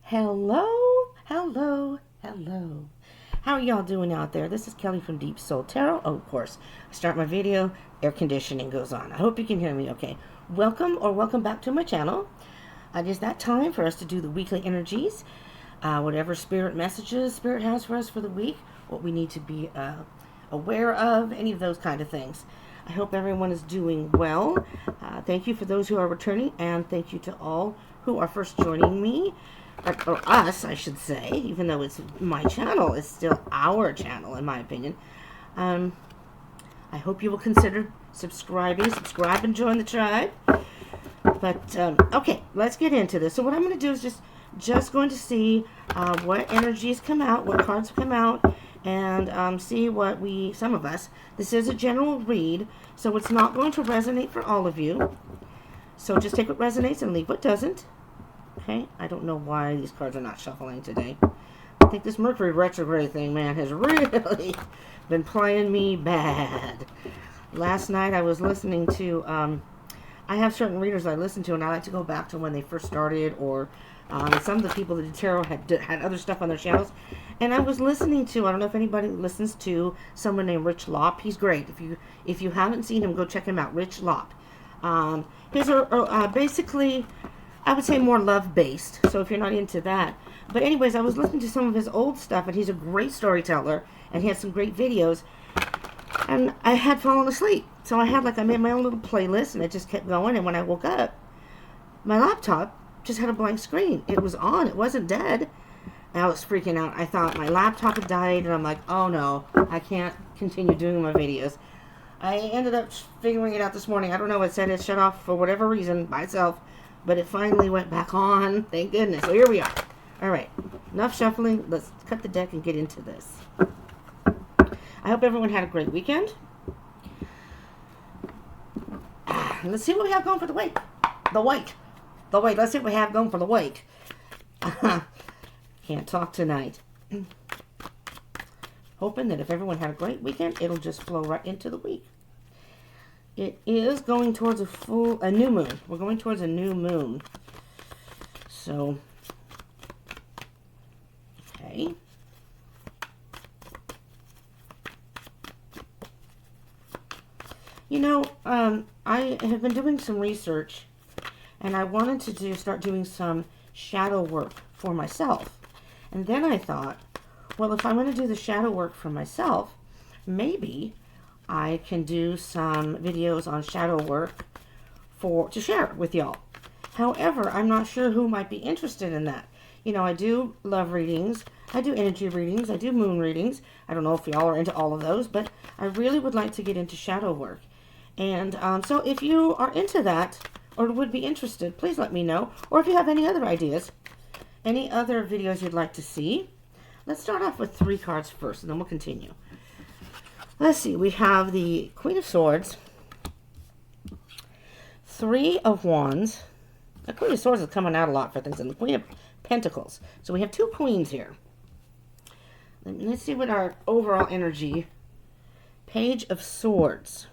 Hello, hello, hello. How are y'all doing out there? This is Kelly from Deepsoul Tarot. Oh, of course, I start my video, air conditioning goes on. I hope you can hear me okay. Welcome back to my channel. It is that time for us to do the weekly energies. Whatever spirit messages spirit has for us for the week, what we need to be aware of, any of those kind of things. I hope everyone is doing well. Thank you for those who are returning, and thank you to all who are first joining me. Or us, I should say, even though it's my channel, it's still our channel, in my opinion. I hope you will consider subscribe and join the tribe. But, okay, let's get into this. So what I'm going to do is just going to see what energies come out, what cards come out, and see what some of us, this is a general read, so it's not going to resonate for all of you. So just take what resonates and leave what doesn't. Okay, I don't know why these cards are not shuffling today. I think this Mercury retrograde thing, man, has really been playing me bad. Last night I was listening to, I have certain readers I listen to, and I like to go back to when they first started, or some of the people that did tarot had other stuff on their channels. And I was listening to, I don't know if anybody listens to someone named Rich Lopp. He's great. If you haven't seen him, go check him out, Rich Lopp. His are basically, I would say, more love-based, so if you're not into that. But anyways, I was listening to some of his old stuff, and he's a great storyteller, and he had some great videos, and I had fallen asleep. So I made my own little playlist, and it just kept going, and when I woke up, my laptop just had a blank screen. It was on. It wasn't dead. And I was freaking out. I thought my laptop had died, and I'm like, oh no, I can't continue doing my videos. I ended up figuring it out this morning. I don't know, it said it shut off for whatever reason by itself. But it finally went back on. Thank goodness. So here we are. All right. Enough shuffling. Let's cut the deck and get into this. I hope everyone had a great weekend. Let's see what we have going for the week. Let's see what we have going for the week. Can't talk tonight. Hoping that if everyone had a great weekend, it'll just flow right into the week. It is going towards a new moon. We're going towards a new moon. So, okay. You know, I have been doing some research, and I wanted to start doing some shadow work for myself. And then I thought, well, if I'm going to do the shadow work for myself, maybe I can do some videos on shadow work to share with y'all. However, I'm not sure who might be interested in that. You know, I do love readings. I do energy readings. I do moon readings. I don't know if y'all are into all of those, but I really would like to get into shadow work. And so if you are into that or would be interested, please let me know. Or if you have any other ideas, any other videos you'd like to see. Let's start off with 3 cards first, and then we'll continue. Let's see, we have the Queen of Swords, 3 of Wands. The Queen of Swords is coming out a lot for things, and the Queen of Pentacles. So we have 2 queens here. Let's see what our overall energy. Page of Swords.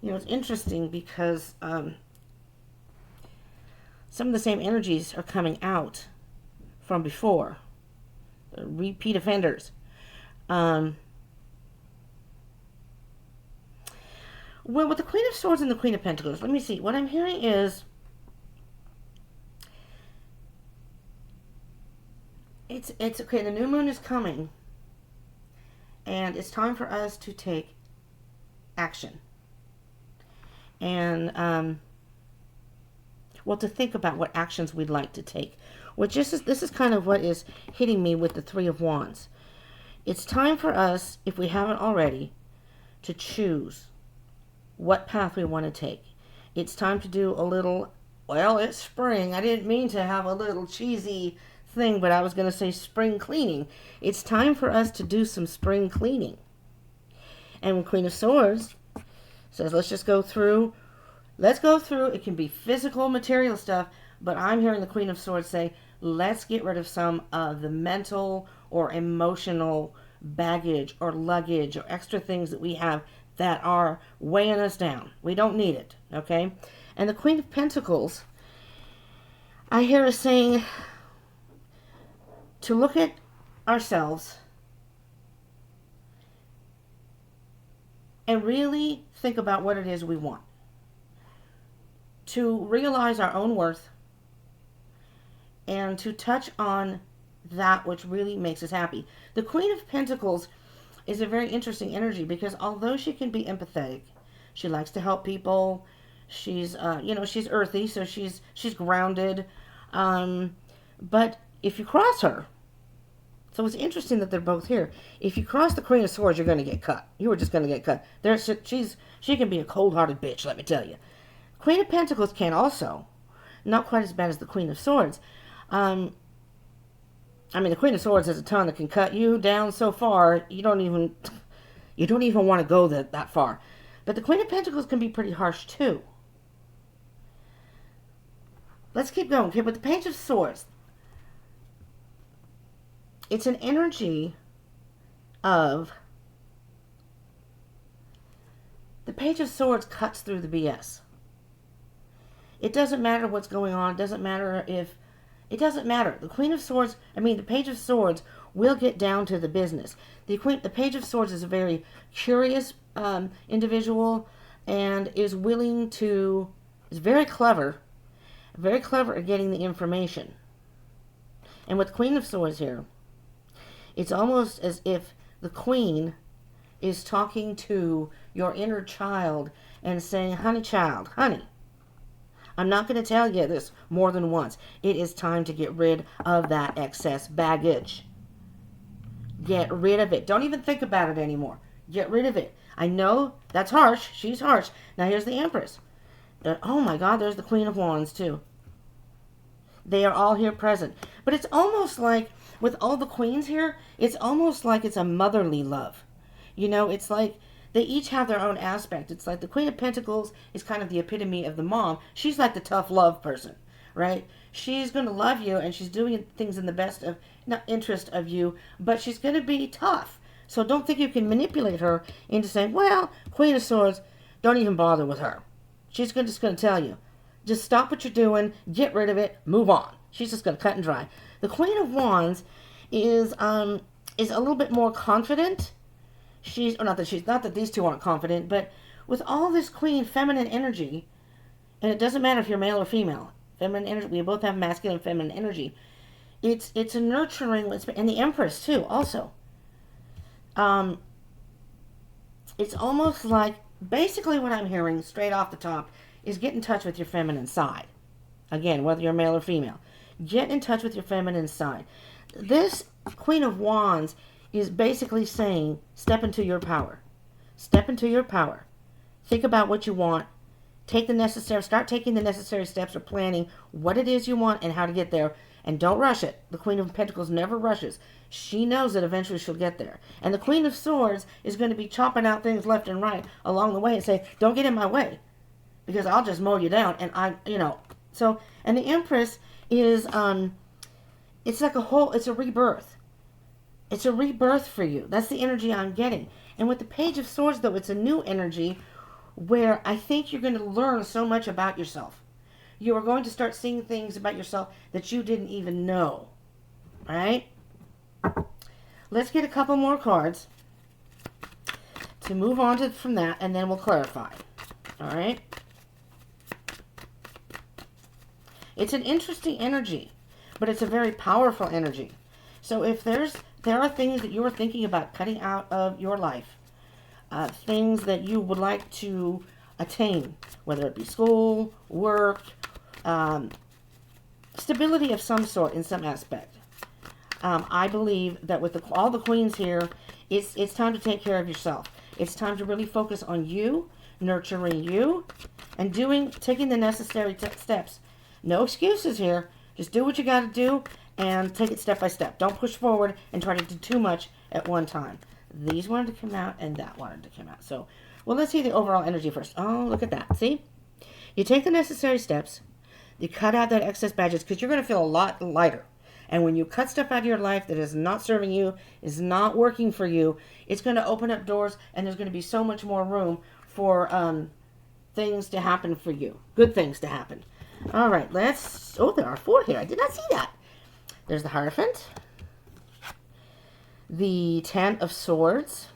You know, it's interesting because some of the same energies are coming out from before. Repeat offenders. Well, with the Queen of Swords and the Queen of Pentacles, let me see. What I'm hearing is it's okay. The new moon is coming, and it's time for us to take action. And well, to think about what actions we'd like to take. This is kind of what is hitting me with the 3 of Wands. It's time for us, if we haven't already, to choose what path we want to take. It's time to do a little, well, it's spring. I didn't mean to have a little cheesy thing, but I was going to say spring cleaning. It's time for us to do some spring cleaning. And when Queen of Swords says, let's go through. It can be physical, material stuff, but I'm hearing the Queen of Swords say, let's get rid of some of the mental or emotional baggage or luggage or extra things that we have that are weighing us down. We don't need it, okay? And the Queen of Pentacles, I hear her saying, to look at ourselves and really think about what it is we want. To realize our own worth and to touch on that which really makes us happy. The Queen of Pentacles is a very interesting energy because although she can be empathetic, she likes to help people. She's, she's earthy, so she's grounded. But if you cross her, so it's interesting that they're both here. If you cross the Queen of Swords, you're going to get cut. You are just going to get cut. She can be a cold-hearted bitch, let me tell you. Queen of Pentacles can also, not quite as bad as the Queen of Swords. The Queen of Swords has a tongue that can cut you down so far, you don't even want to go that far. But the Queen of Pentacles can be pretty harsh too. Let's keep going. Okay, with the Page of Swords, it's an energy of the Page of Swords cuts through the BS. It doesn't matter what's going on. It doesn't matter. The Queen of Swords, the Page of Swords will get down to the business. The Page of Swords is a very curious individual and is very clever at getting the information. And with Queen of Swords here, it's almost as if the Queen is talking to your inner child and saying, honey child, honey, I'm not going to tell you this more than once. It is time to get rid of that excess baggage. Get rid of it. Don't even think about it anymore. Get rid of it. I know that's harsh. She's harsh. Now here's the Empress. Oh my God, there's the Queen of Wands too. They are all here present. But it's almost like, with all the queens here, it's almost like it's a motherly love. It's like they each have their own aspect. It's like the Queen of Pentacles is kind of the epitome of the mom. She's like the tough love person, right? She's going to love you, and she's doing things in the best of interest of you, but she's going to be tough. So don't think you can manipulate her into saying, well, Queen of Swords, don't even bother with her. She's just going to tell you, just stop what you're doing, get rid of it, move on. She's just going to cut and dry. The Queen of Wands is a little bit more confident. Not that these two aren't confident, but with all this Queen feminine energy, and it doesn't matter if you're male or female, feminine energy, we both have masculine and feminine energy. It's a nurturing, and the Empress too, also. It's almost like, basically what I'm hearing straight off the top is get in touch with your feminine side. Again, whether you're male or female. Get in touch with your feminine side. This Queen of Wands is basically saying, step into your power. Step into your power. Think about what you want. Start taking the necessary steps of planning what it is you want and how to get there. And don't rush it. The Queen of Pentacles never rushes. She knows that eventually she'll get there. And the Queen of Swords is going to be chopping out things left and right along the way and say, don't get in my way, because I'll just mow you down. And and the Empress is, it's like it's a rebirth. It's a rebirth for you. That's the energy I'm getting. And with the Page of Swords, though, it's a new energy where I think you're going to learn so much about yourself. You are going to start seeing things about yourself that you didn't even know. All right? Let's get a couple more cards to move on from that, and then we'll clarify. All right? It's an interesting energy, but it's a very powerful energy. So if there are things that you are thinking about cutting out of your life, things that you would like to attain, whether it be school, work, stability of some sort in some aspect. I believe that with all the queens here, it's time to take care of yourself. It's time to really focus on you, nurturing you, and taking the necessary steps. No excuses here. Just do what you got to do and take it step by step. Don't push forward and try to do too much at one time. These wanted to come out and that wanted to come out. So, well, let's see the overall energy first. Oh, look at that. See? You take the necessary steps. You cut out that excess baggage because you're going to feel a lot lighter. And when you cut stuff out of your life that is not serving you, is not working for you, it's going to open up doors, and there's going to be so much more room for things to happen for you. Good things to happen. All right, there are 4 here. I did not see that. There's the Hierophant. the Ten of Swords,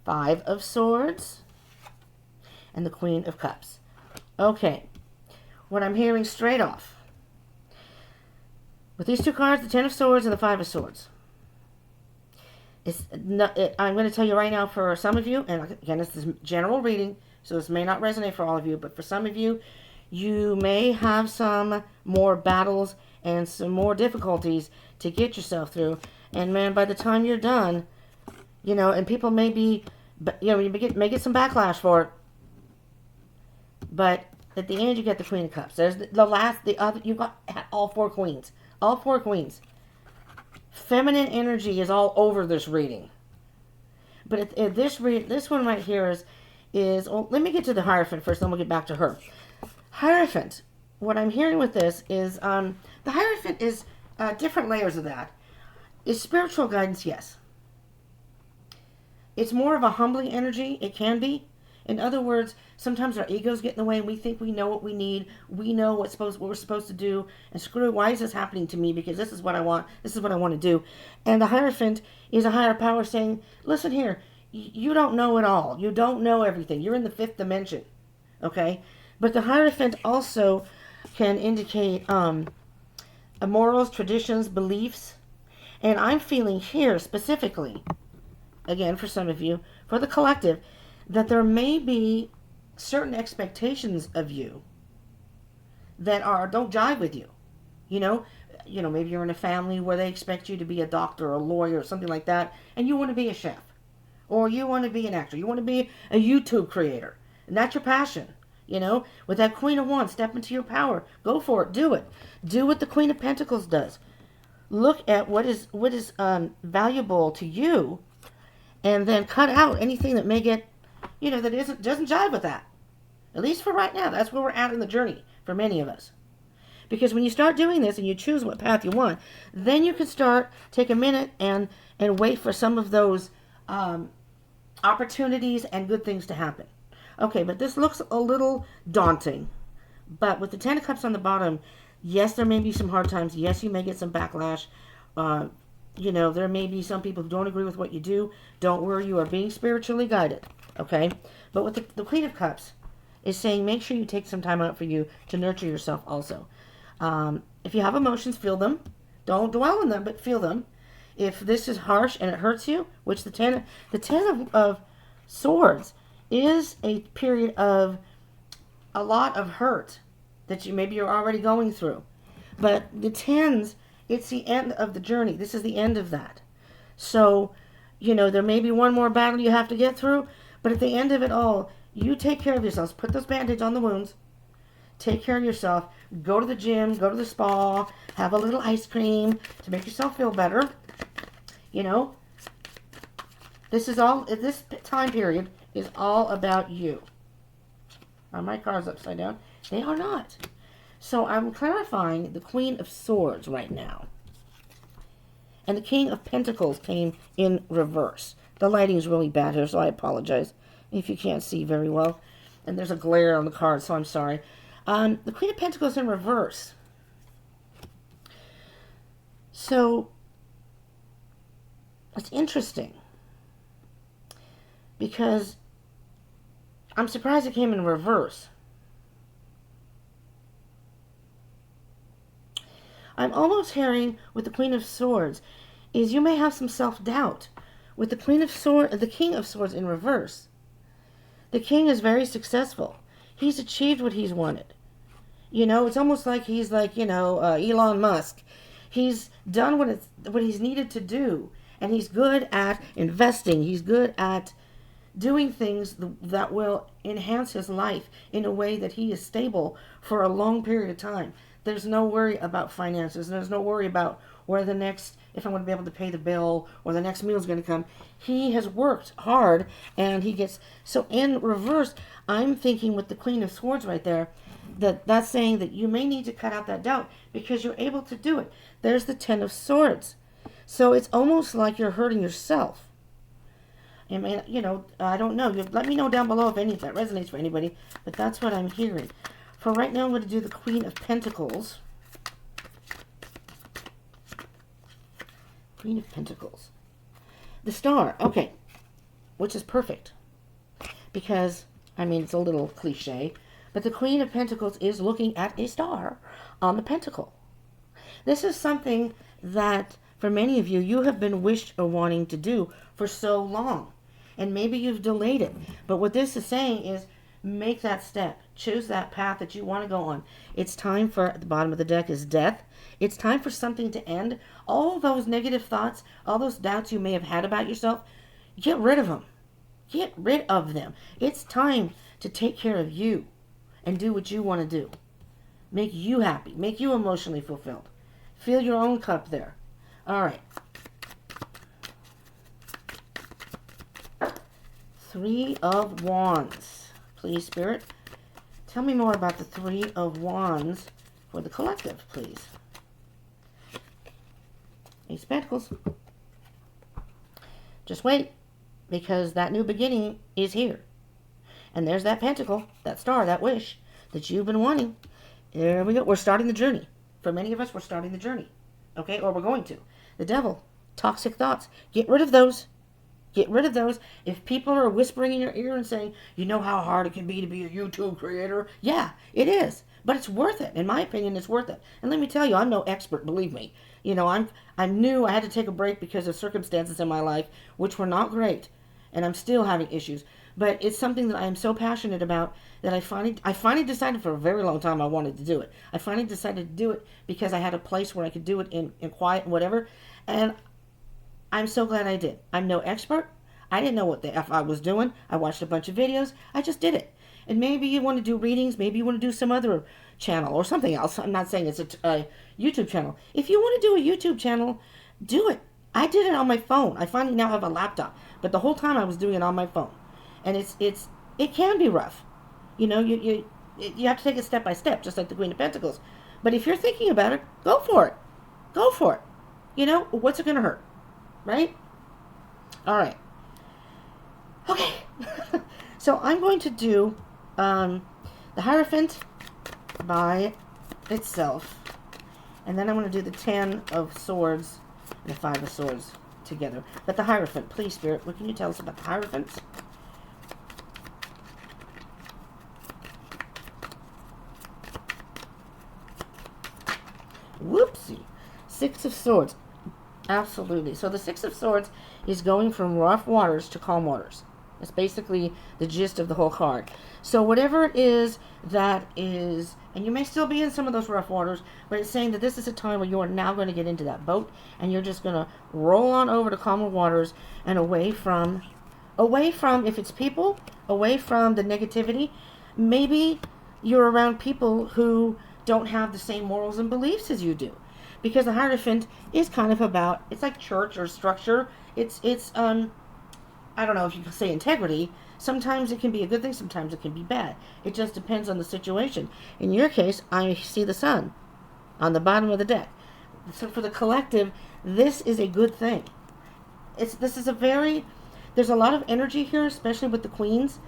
Five of Swords, and the Queen of Cups. Okay, what I'm hearing straight off, with these two cards, the Ten of Swords and the Five of Swords, I'm going to tell you right now, for some of you, and again, this is general reading, so this may not resonate for all of you, but for some of you, you may have some more battles and some more difficulties to get yourself through. And man, by the time you're done, you know, and people may be, you know, you may get some backlash for it. But at the end, you get the Queen of Cups. There's the other, you got all four queens. All four queens. Feminine energy is all over this reading. But this one right here is well, let me get to the Hierophant first, then we'll get back to her. Hierophant, what I'm hearing with this is, the Hierophant is different layers of that. Is spiritual guidance, yes. It's more of a humbling energy, it can be. In other words, sometimes our egos get in the way and we think we know what we need, we know what we're supposed to do, and screw it, why is this happening to me? Because this is what I want, this is what I want to do. And the Hierophant is a higher power saying, listen here, you don't know it all, you don't know everything, you're in the fifth dimension, okay? But the Hierophant also can indicate morals, traditions, beliefs, and I'm feeling here specifically, again for some of you, for the collective, that there may be certain expectations of you that don't jive with you. You know, maybe you're in a family where they expect you to be a doctor or a lawyer or something like that, and you want to be a chef, or you want to be an actor, you want to be a YouTube creator, and that's your passion. You know, with that Queen of Wands, step into your power. Go for it. Do it. Do what the Queen of Pentacles does. Look at what is valuable to you, and then cut out anything that may get, you know, that doesn't jive with that. At least for right now, that's where we're at in the journey for many of us. Because when you start doing this and you choose what path you want, then you can take a minute and wait for some of those opportunities and good things to happen. Okay, but this looks a little daunting. But with the Ten of Cups on the bottom, yes, there may be some hard times. Yes, you may get some backlash. You know, there may be some people who don't agree with what you do. Don't worry, you are being spiritually guided. Okay? But with the Queen of Cups is saying, make sure you take some time out for you to nurture yourself also. If you have emotions, feel them. Don't dwell on them, but feel them. If this is harsh and it hurts you, which the Ten of Swords is a period of a lot of hurt that maybe you're already going through. But the tens, it's the end of the journey. This is the end of that. So, you know, there may be one more battle you have to get through, but at the end of it all, you take care of yourselves. Put those band-aids on the wounds. Take care of yourself. Go to the gym, go to the spa, have a little ice cream to make yourself feel better. You know, this time period is all about you. Are my cards upside down? They are not. So I'm clarifying the Queen of Swords right now. And the King of Pentacles came in reverse. The lighting is really bad here, so I apologize if you can't see very well. And there's a glare on the card, so I'm sorry. The Queen of Pentacles in reverse. So it's interesting, because I'm surprised it came in reverse. I'm almost hearing with the Queen of Swords is you may have some self-doubt. With the King of Swords in reverse, the King is very successful. He's achieved what he's wanted. You know, it's almost like he's like, you know, Elon Musk. He's done what he's needed to do, and he's good at investing. He's good at doing things that will enhance his life in a way that he is stable for a long period of time. There's no worry about finances. There's no worry about where if I'm going to be able to pay the bill or the next meal is going to come. He has worked hard, and he gets, so in reverse, I'm thinking with the Queen of Swords right there, that's saying that you may need to cut out that doubt because you're able to do it. There's the Ten of Swords. So it's almost like you're hurting yourself. I mean, you know, I don't know. Let me know down below if any of that resonates for anybody, but that's what I'm hearing. For right now, I'm going to do the Queen of Pentacles. Queen of Pentacles. The Star. Okay. Which is perfect. Because, I mean, it's a little cliche, but the Queen of Pentacles is looking at a star on the pentacle. This is something that, for many of you, you have been wished or wanting to do for so long. And maybe you've delayed it. But what this is saying is, make that step. Choose that path that you want to go on. It's time for, at the bottom of the deck is death. It's time for something to end. All those negative thoughts, all those doubts you may have had about yourself, get rid of them. Get rid of them. It's time to take care of you and do what you want to do. Make you happy. Make you emotionally fulfilled. Fill your own cup there. All right. 3 of Wands. Please, Spirit, tell me more about the 3 of Wands for the collective, please. Ace of Pentacles. Just wait, because that new beginning is here. And there's that pentacle, that star, that wish that you've been wanting. There we go. We're starting the journey. For many of us, we're starting the journey. Okay? Or we're going to. The devil. Toxic thoughts. Get rid of those. Get rid of those. If people are whispering in your ear and saying, you know how hard it can be to be a YouTube creator? Yeah, it is. But it's worth it. In my opinion, it's worth it. And let me tell you, I'm no expert, believe me. You know, I'm new. I had to take a break because of circumstances in my life, which were not great. And I'm still having issues. But it's something that I am so passionate about that I finally decided for a very long time I wanted to do it. I finally decided to do it because I had a place where I could do it in quiet and whatever. And I'm so glad I did. I'm no expert. I didn't know what the F I was doing. I watched a bunch of videos. I just did it. And maybe you want to do readings. Maybe you want to do some other channel or something else. I'm not saying it's a YouTube channel. If you want to do a YouTube channel, do it. I did it on my phone. I finally now have a laptop. But the whole time I was doing it on my phone. And it can be rough. You know, you have to take it step by step, just like the Queen of Pentacles. But if you're thinking about it, go for it. Go for it. You know, what's it going to hurt? Right? All right. Okay. So I'm going to do the Hierophant by itself. And then I'm going to do the 10 of Swords and the 5 of Swords together. But the Hierophant, please, Spirit, what can you tell us about the Hierophant? Whoopsie. 6 of Swords. Absolutely. So the 6 of Swords is going from rough waters to calm waters. That's basically the gist of the whole card. So whatever it is that is, and you may still be in some of those rough waters, but it's saying that this is a time where you are now going to get into that boat and you're just going to roll on over to calmer waters and away from, if it's people, away from the negativity. Maybe you're around people who don't have the same morals and beliefs as you do. Because the Hierophant is kind of about, it's like church or structure. It's I don't know if you can say integrity. Sometimes it can be a good thing, sometimes it can be bad. It just depends on the situation. In your case, I see the sun on the bottom of the deck. So for the collective, this is a good thing. There's a lot of energy here, especially with the queens.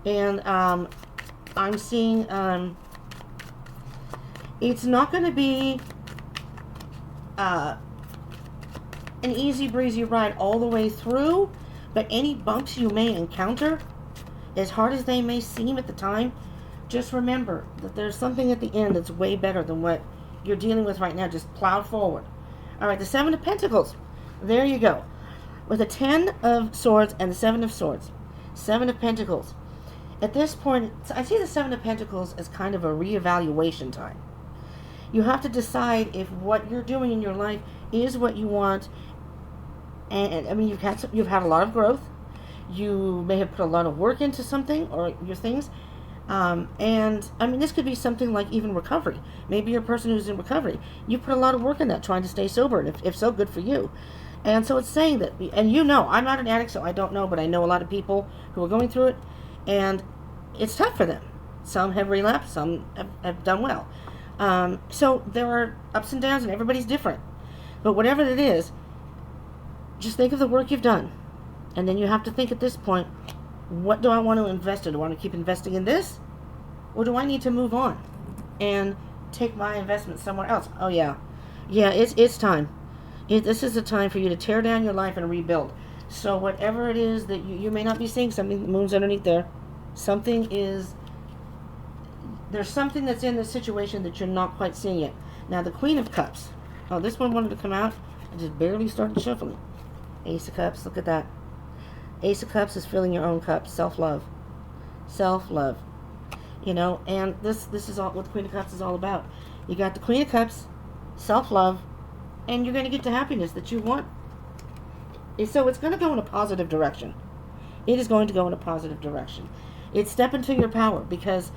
And I'm seeing, it's not going to be an easy breezy ride all the way through, but any bumps you may encounter, as hard as they may seem at the time, just remember that there's something at the end that's way better than what you're dealing with right now. Just plow forward. All right, the 7 of Pentacles. There you go. With the 10 of Swords and the 7 of Swords. 7 of Pentacles. At this point, I see the 7 of Pentacles as kind of a reevaluation time. You have to decide if what you're doing in your life is what you want. And I mean, you've had a lot of growth. You may have put a lot of work into something or your things. And I mean, this could be something like even recovery. Maybe you're a person who's in recovery. You put a lot of work in that, trying to stay sober. And if so, good for you. And so it's saying that, and you know, I'm not an addict, so I don't know, but I know a lot of people who are going through it. And it's tough for them. Some have relapsed, some have done well. So there are ups and downs, and everybody's different. But whatever it is, just think of the work you've done. And then you have to think at this point, what do I want to invest in? Do I want to keep investing in this? Or do I need to move on and take my investment somewhere else? Oh, yeah. Yeah, it's time. This is a time for you to tear down your life and rebuild. So whatever it is that you may not be seeing something, the moon's underneath there. There's something that's in this situation that you're not quite seeing yet. Now the Queen of Cups. Oh, this one wanted to come out. I just barely started shuffling. Ace of Cups, look at that. Ace of Cups is filling your own cup. Self-love. Self-love. You know, and this is all what the Queen of Cups is all about. You got the Queen of Cups, self-love, and you're going to get the happiness that you want. So it's going to go in a positive direction. It is going to go in a positive direction. It's step into your power, because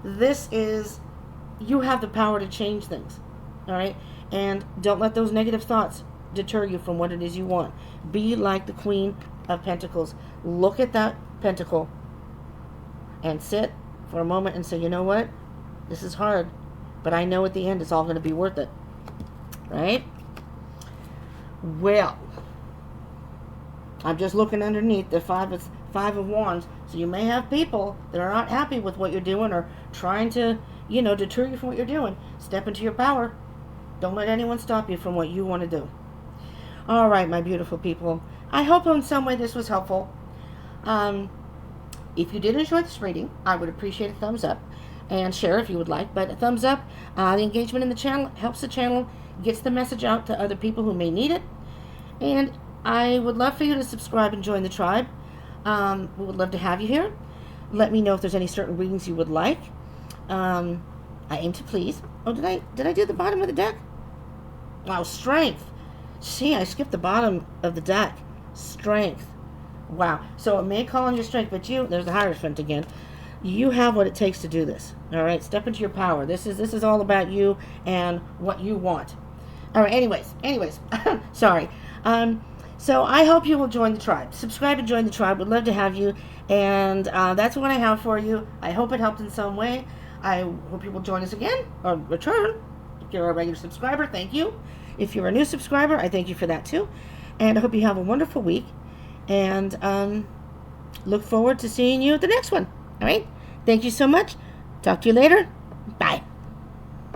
you have the power to change things. All right? And don't let those negative thoughts deter you from what it is you want. Be like the Queen of Pentacles. Look at that pentacle and sit for a moment and say, you know what? This is hard, but I know at the end it's all going to be worth it. Right? Well, I'm just looking underneath the Five of Wands. So you may have people that are not happy with what you're doing or trying to, deter you from what you're doing. Step into your power. Don't let anyone stop you from what you want to do. All right, my beautiful people. I hope in some way this was helpful. If you did enjoy this reading, I would appreciate a thumbs up and share if you would like. But a thumbs up, the engagement in the channel helps the channel, gets the message out to other people who may need it. And I would love for you to subscribe and join the tribe. We would love to have you here. Let me know if there's any certain readings you would like. I aim to please. Oh, did I do the bottom of the deck? Wow, strength. See, I skipped the bottom of the deck. Strength. Wow. So it may call on your strength, but there's the Hierophant again. You have what it takes to do this. All right? Step into your power. This is all about you and what you want. All right, anyways. Sorry. So I hope you will join the tribe. Subscribe and join the tribe. Would love to have you. And that's what I have for you. I hope it helped in some way. I hope you will join us again or return. If you're a regular subscriber, thank you. If you're a new subscriber, I thank you for that too. And I hope you have a wonderful week. And look forward to seeing you at the next one. All right? Thank you so much. Talk to you later.